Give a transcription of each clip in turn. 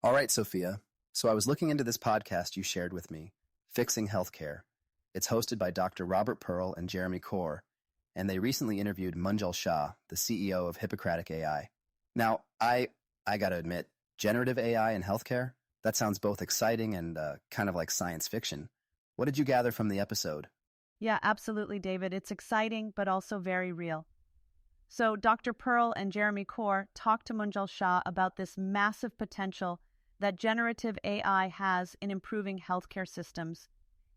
All right, Sophia. So I was looking into this podcast you shared with me, Fixing Healthcare. It's hosted by Dr. Robert Pearl and Jeremy Kaur, and they recently interviewed Munjal Shah, the CEO of Hippocratic AI. Now, I gotta admit, generative AI in healthcare, that sounds both exciting and kind of like science fiction. What did you gather from the episode? Yeah, absolutely, David. It's exciting, but also very real. So, Dr. Pearl and Jeremy Kaur talked to Munjal Shah about this massive potential that generative AI has in improving healthcare systems.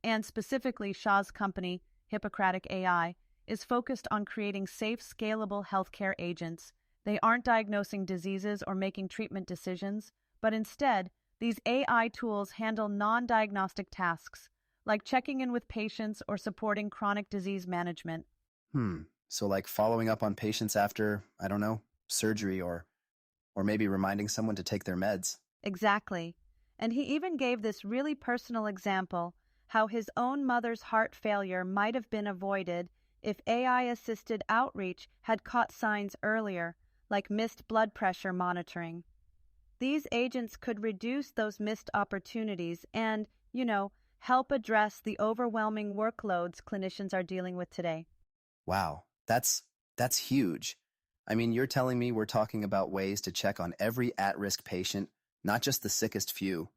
And specifically, Shah's company, Hippocratic AI, is focused on creating safe, scalable healthcare agents. They aren't diagnosing diseases or making treatment decisions, but instead, these AI tools handle non-diagnostic tasks, like checking in with patients or supporting chronic disease management. So like following up on patients after, I don't know, surgery or maybe reminding someone to take their meds. Exactly. And he even gave this really personal example how his own mother's heart failure might have been avoided if AI-assisted outreach had caught signs earlier, like missed blood pressure monitoring. These agents could reduce those missed opportunities and, help address the overwhelming workloads clinicians are dealing with today. Wow, that's huge. I mean, you're telling me we're talking about ways to check on every at-risk patient, not just the sickest few.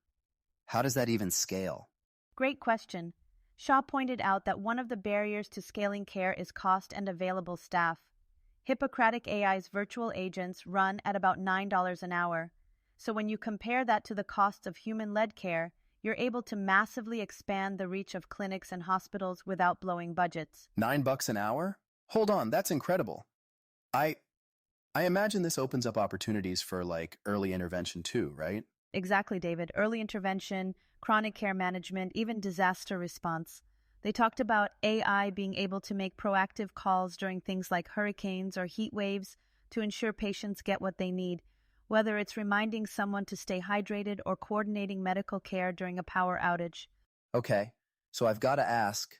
How does that even scale? Great question. Shah pointed out that one of the barriers to scaling care is cost and available staff. Hippocratic AI's virtual agents run at about $9 an hour. So when you compare that to the costs of human-led care, you're able to massively expand the reach of clinics and hospitals without blowing budgets. $9 an hour? Hold on, that's incredible. I I imagine this opens up opportunities for like early intervention too, right? Exactly, David. Early intervention, chronic care management, even disaster response. They talked about AI being able to make proactive calls during things like hurricanes or heat waves to ensure patients get what they need, whether it's reminding someone to stay hydrated or coordinating medical care during a power outage. Okay, so I've got to ask,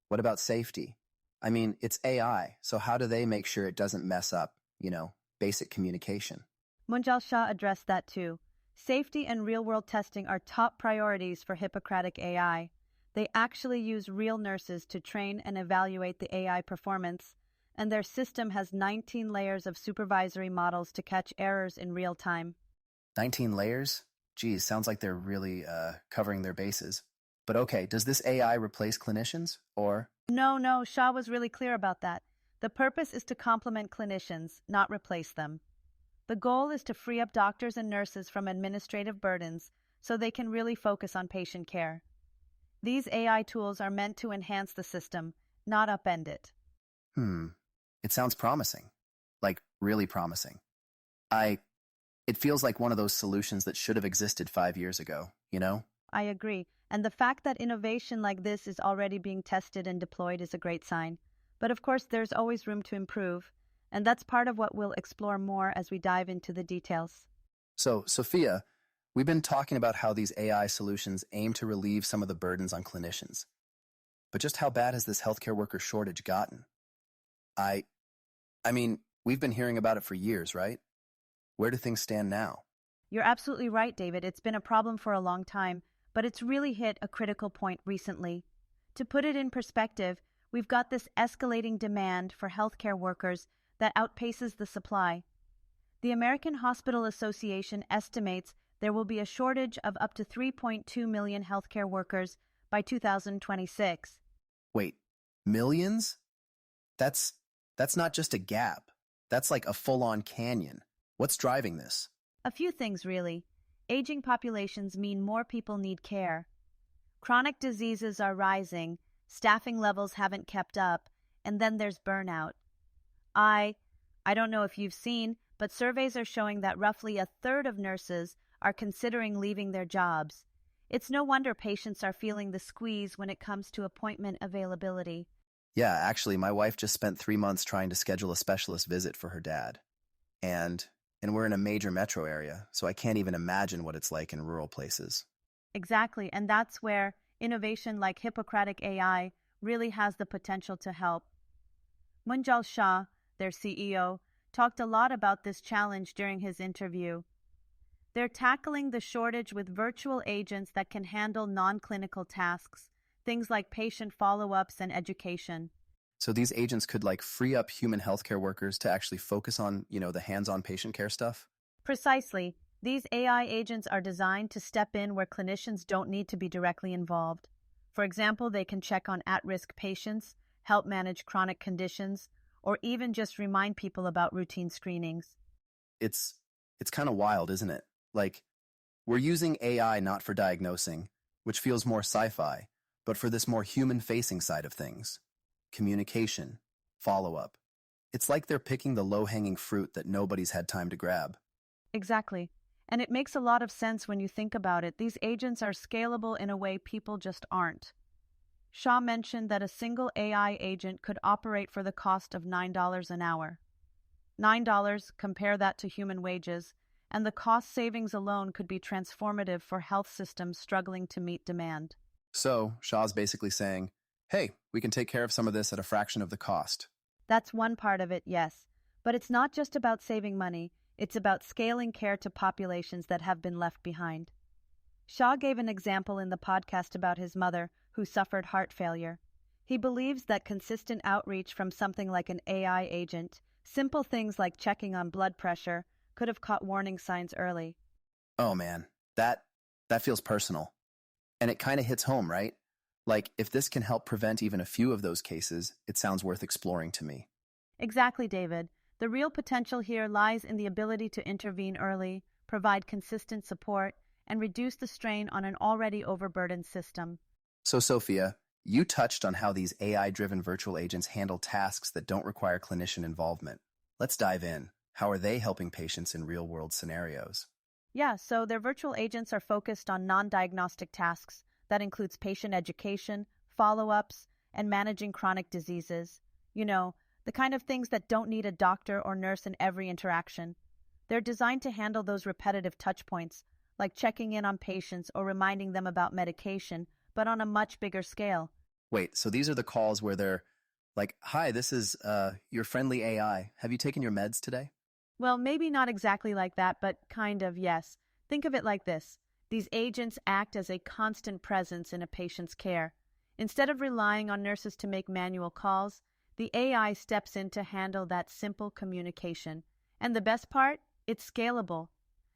what about safety? I mean, it's AI, so how do they make sure it doesn't mess up, basic communication? Munjal Shah addressed that too. Safety and real-world testing are top priorities for Hippocratic AI. They actually use real nurses to train and evaluate the AI performance, and their system has 19 layers of supervisory models to catch errors in real time. 19 layers? Geez, sounds like they're really covering their bases. But okay, does this AI replace clinicians, or? No, Shah was really clear about that. The purpose is to complement clinicians, not replace them. The goal is to free up doctors and nurses from administrative burdens so they can really focus on patient care. These AI tools are meant to enhance the system, not upend it. It sounds promising. Like, really promising. It feels like one of those solutions that should have existed 5 years ago, you know? I agree, and the fact that innovation like this is already being tested and deployed is a great sign. But of course, there's always room to improve, and that's part of what we'll explore more as we dive into the details. So, Sophia, we've been talking about how these AI solutions aim to relieve some of the burdens on clinicians. But just how bad has this healthcare worker shortage gotten? I mean, we've been hearing about it for years, right? Where do things stand now? You're absolutely right, David. It's been a problem for a long time, but it's really hit a critical point recently. To put it in perspective, we've got this escalating demand for healthcare workers that outpaces the supply. The American Hospital Association estimates there will be a shortage of up to 3.2 million healthcare workers by 2026. Wait, millions? That's not just a gap. That's like a full-on canyon. What's driving this? A few things, really. Aging populations mean more people need care. Chronic diseases are rising, staffing levels haven't kept up, and then there's burnout. I don't know if you've seen, but surveys are showing that roughly a third of nurses are considering leaving their jobs. It's no wonder patients are feeling the squeeze when it comes to appointment availability. Yeah, actually, my wife just spent 3 months trying to schedule a specialist visit for her dad. And we're in a major metro area, so I can't even imagine what it's like in rural places. Exactly, and that's where innovation like Hippocratic AI really has the potential to help. Munjal Shah, their CEO, talked a lot about this challenge during his interview. They're tackling the shortage with virtual agents that can handle non-clinical tasks, things like patient follow-ups and education. So these agents could like free up human healthcare workers to actually focus on, the hands-on patient care stuff? Precisely. These AI agents are designed to step in where clinicians don't need to be directly involved. For example, they can check on at-risk patients, help manage chronic conditions, or even just remind people about routine screenings. It's it's kind of wild, isn't it? Like we're using AI not for diagnosing, which feels more sci-fi, but for this more human-facing side of things. Communication, follow-up. It's like they're picking the low-hanging fruit that nobody's had time to grab. Exactly. And it makes a lot of sense when you think about it. These agents are scalable in a way people just aren't. Shah mentioned that a single AI agent could operate for the cost of $9 an hour. $9, compare that to human wages, and the cost savings alone could be transformative for health systems struggling to meet demand. So, Shah's basically saying, hey, we can take care of some of this at a fraction of the cost. That's one part of it, yes. But it's not just about saving money, it's about scaling care to populations that have been left behind. Shah gave an example in the podcast about his mother, who suffered heart failure. He believes that consistent outreach from something like an AI agent, simple things like checking on blood pressure, could have caught warning signs early. Oh man, that feels personal. And it kind of hits home, right? Like if this can help prevent even a few of those cases, it sounds worth exploring to me. Exactly, David. The real potential here lies in the ability to intervene early, provide consistent support, and reduce the strain on an already overburdened system. So Sophia, you touched on how these AI-driven virtual agents handle tasks that don't require clinician involvement. Let's dive in. How are they helping patients in real-world scenarios? Yeah, so their virtual agents are focused on non-diagnostic tasks. That includes patient education, follow-ups, and managing chronic diseases. You know, the kind of things that don't need a doctor or nurse in every interaction. They're designed to handle those repetitive touch points, like checking in on patients or reminding them about medication, but on a much bigger scale. Wait, so these are the calls where they're like, hi, this is your friendly AI. Have you taken your meds today? Well, maybe not exactly like that, but kind of, yes. Think of it like this. These agents act as a constant presence in a patient's care. Instead of relying on nurses to make manual calls, the AI steps in to handle that simple communication. And the best part? It's scalable.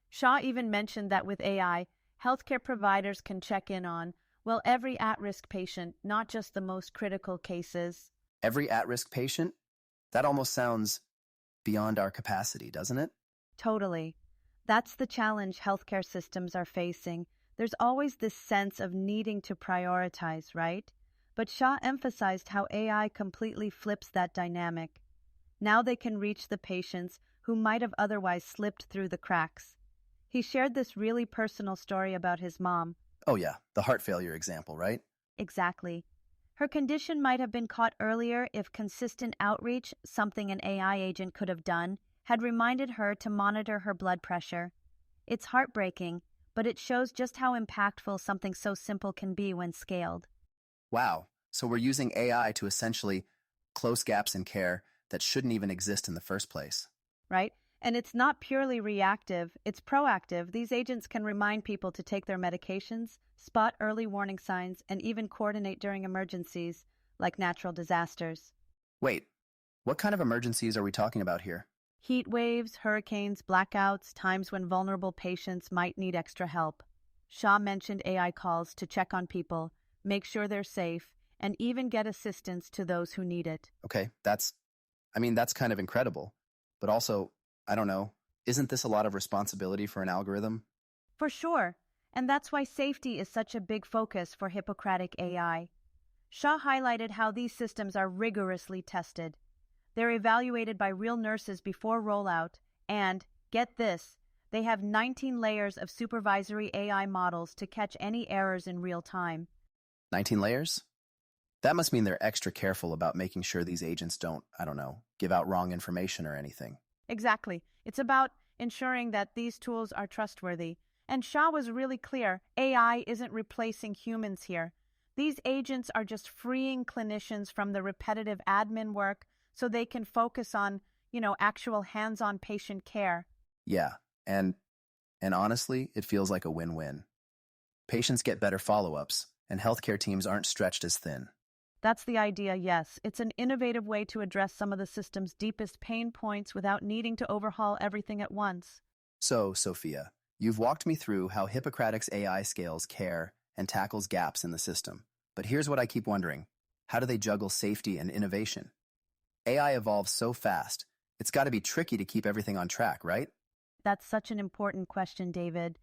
Shah even mentioned that with AI, healthcare providers can check in on, well, every at-risk patient, not just the most critical cases. Every at-risk patient? That almost sounds beyond our capacity, doesn't it? Totally. That's the challenge healthcare systems are facing. There's always this sense of needing to prioritize, right? But Shah emphasized how AI completely flips that dynamic. Now they can reach the patients who might have otherwise slipped through the cracks. He shared this really personal story about his mom. Oh yeah, the heart failure example, right? Exactly. Her condition might have been caught earlier if consistent outreach, something an AI agent could have done, had reminded her to monitor her blood pressure. It's heartbreaking, but it shows just how impactful something so simple can be when scaled. Wow. So we're using AI to essentially close gaps in care that shouldn't even exist in the first place. Right? And it's not purely reactive, it's proactive. These agents can remind people to take their medications, spot early warning signs, and even coordinate during emergencies, like natural disasters. Wait, what kind of emergencies are we talking about here? Heat waves, hurricanes, blackouts, times when vulnerable patients might need extra help. Shah mentioned AI calls to check on people, make sure they're safe, and even get assistance to those who need it. Okay, that's kind of incredible. But also, I don't know, isn't this a lot of responsibility for an algorithm? For sure, and that's why safety is such a big focus for Hippocratic AI. Shah highlighted how these systems are rigorously tested. They're evaluated by real nurses before rollout, and, get this, they have 19 layers of supervisory AI models to catch any errors in real time. 19 layers? That must mean they're extra careful about making sure these agents don't, I don't know, give out wrong information or anything. Exactly. It's about ensuring that these tools are trustworthy. And Shah was really clear, AI isn't replacing humans here. These agents are just freeing clinicians from the repetitive admin work so they can focus on, actual hands-on patient care. Yeah, and And honestly, it feels like a win-win. Patients get better follow-ups, and healthcare teams aren't stretched as thin. That's the idea, yes. It's an innovative way to address some of the system's deepest pain points without needing to overhaul everything at once. So, Sophia, you've walked me through how Hippocratic's AI scales care and tackles gaps in the system. But here's what I keep wondering. How do they juggle safety and innovation? AI evolves so fast, it's got to be tricky to keep everything on track, right? That's such an important question, David.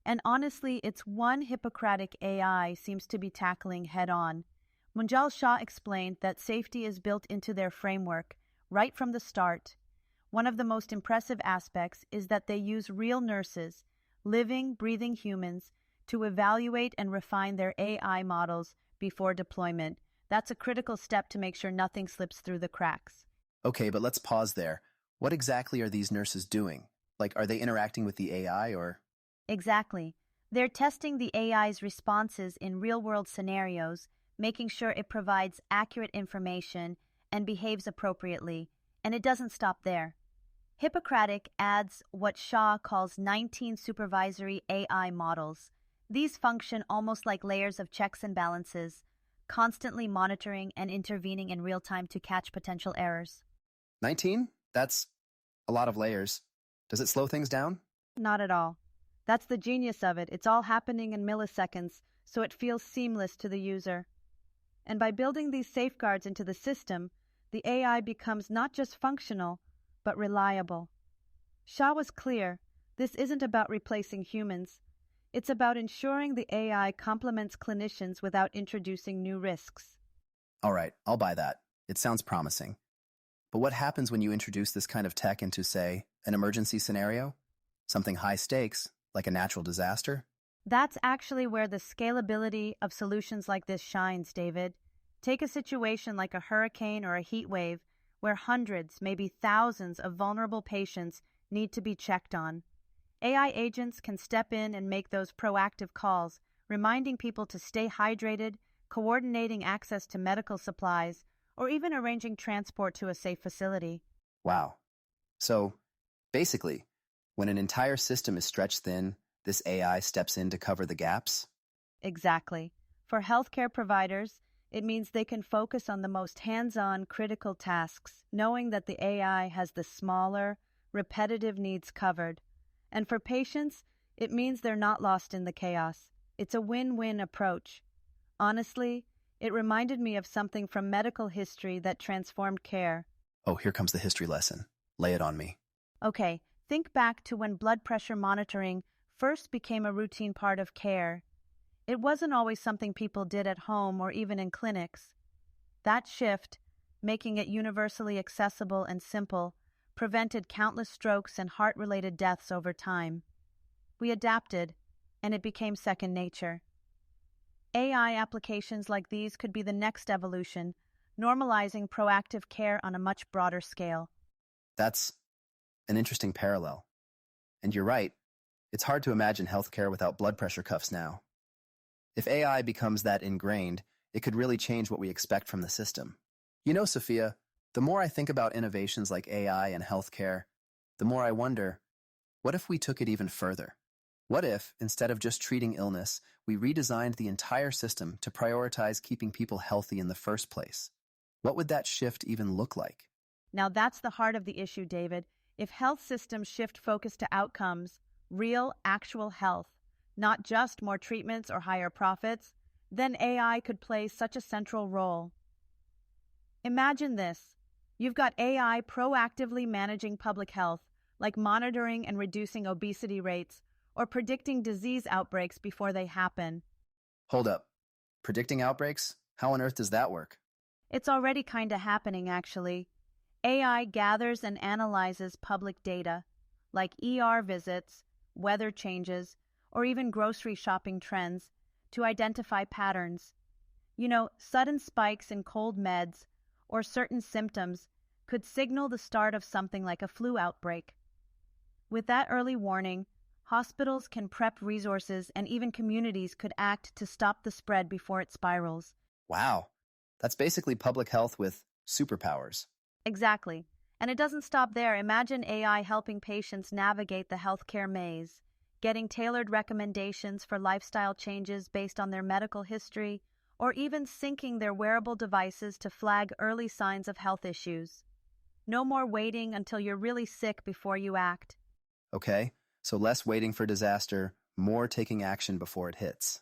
And honestly, it's one Hippocratic AI seems to be tackling head on. Munjal Shah explained that safety is built into their framework right from the start. One of the most impressive aspects is that they use real nurses, living, breathing humans, to evaluate and refine their AI models before deployment. That's a critical step to make sure nothing slips through the cracks. Okay, but let's pause there. What exactly are these nurses doing? Like, are they interacting with the AI or? Exactly. They're testing the AI's responses in real-world scenarios, making sure it provides accurate information and behaves appropriately, and it doesn't stop there. Hippocratic adds what Shah calls 19 supervisory AI models. These function almost like layers of checks and balances, constantly monitoring and intervening in real time to catch potential errors. 19? That's a lot of layers. Does it slow things down? Not at all. That's the genius of it. It's all happening in milliseconds, so it feels seamless to the user. And by building these safeguards into the system, the AI becomes not just functional, but reliable. Shah was clear, this isn't about replacing humans. It's about ensuring the AI complements clinicians without introducing new risks. All right, I'll buy that. It sounds promising. But what happens when you introduce this kind of tech into, say, an emergency scenario? Something high stakes, like a natural disaster? That's actually where the scalability of solutions like this shines, David. Take a situation like a hurricane or a heat wave, where hundreds, maybe thousands of vulnerable patients need to be checked on. AI agents can step in and make those proactive calls, reminding people to stay hydrated, coordinating access to medical supplies, or even arranging transport to a safe facility. Wow. So, basically, when an entire system is stretched thin, this AI steps in to cover the gaps? Exactly. For healthcare providers, it means they can focus on the most hands-on, critical tasks, knowing that the AI has the smaller, repetitive needs covered. And for patients, it means they're not lost in the chaos. It's a win-win approach. Honestly, it reminded me of something from medical history that transformed care. Oh, here comes the history lesson. Lay it on me. Okay, think back to when blood pressure monitoring first became a routine part of care. It wasn't always something people did at home or even in clinics. That shift, making it universally accessible and simple, prevented countless strokes and heart-related deaths over time. We adapted, and it became second nature. AI applications like these could be the next evolution, normalizing proactive care on a much broader scale. That's an interesting parallel. And you're right, it's hard to imagine healthcare without blood pressure cuffs now. If AI becomes that ingrained, it could really change what we expect from the system. You know, Sophia, the more I think about innovations like AI and healthcare, the more I wonder, what if we took it even further? What if, instead of just treating illness, we redesigned the entire system to prioritize keeping people healthy in the first place? What would that shift even look like? Now that's the heart of the issue, David. If health systems shift focus to outcomes, real, actual health, not just more treatments or higher profits, then AI could play such a central role. Imagine this. You've got AI proactively managing public health, like monitoring and reducing obesity rates, or predicting disease outbreaks before they happen. Hold up. Predicting outbreaks? How on earth does that work? It's already kinda happening, actually. AI gathers and analyzes public data, like ER visits, weather changes, or even grocery shopping trends, to identify patterns. You know, sudden spikes in cold meds or certain symptoms could signal the start of something like a flu outbreak. With that early warning, hospitals can prep resources and even communities could act to stop the spread before it spirals. Wow. That's basically public health with superpowers. Exactly. And it doesn't stop there. Imagine AI helping patients navigate the healthcare maze. getting tailored recommendations for lifestyle changes based on their medical history, or even syncing their wearable devices to flag early signs of health issues. No more waiting until you're really sick before you act. Okay, so less waiting for disaster, more taking action before it hits.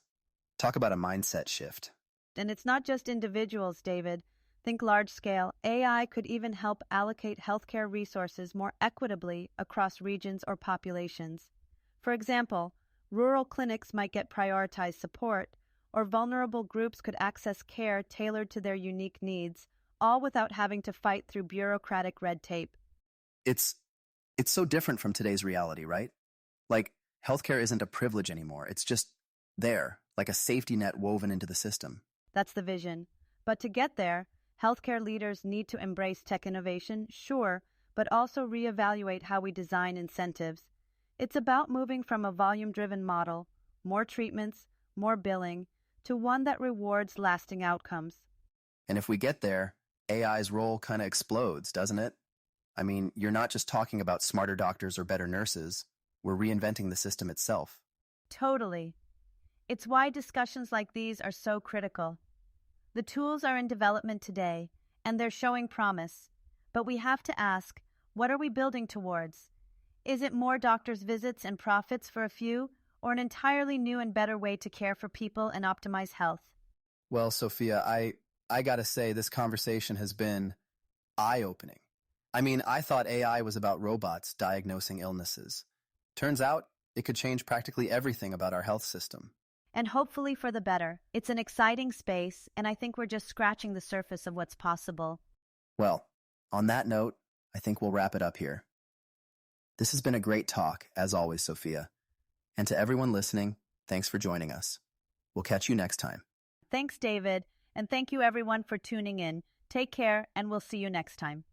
Talk about a mindset shift. And it's not just individuals, David. Think large scale. AI could even help allocate healthcare resources more equitably across regions or populations. For example, rural clinics might get prioritized support, or vulnerable groups could access care tailored to their unique needs, all without having to fight through bureaucratic red tape. It's it's so different from today's reality, right? Like healthcare isn't a privilege anymore. It's just there, like a safety net woven into the system. That's the vision. But to get there, healthcare leaders need to embrace tech innovation, sure, but also reevaluate how we design incentives. It's about moving from a volume-driven model, more treatments, more billing, to one that rewards lasting outcomes. And if we get there, AI's role kind of explodes, doesn't it? I mean, you're not just talking about smarter doctors or better nurses. We're reinventing the system itself. Totally. It's why discussions like these are so critical. The tools are in development today, and they're showing promise. But we have to ask, what are we building towards? Is it more doctors' visits and profits for a few, or an entirely new and better way to care for people and optimize health? Well, Sophia, I gotta say, this conversation has been eye-opening. I mean, I thought AI was about robots diagnosing illnesses. Turns out, it could change practically everything about our health system. And hopefully for the better. It's an exciting space, and I think we're just scratching the surface of what's possible. Well, on that note, I think we'll wrap it up here. This has been a great talk, as always, Sophia. And to everyone listening, thanks for joining us. We'll catch you next time. Thanks, David, and thank you everyone for tuning in. Take care, and we'll see you next time.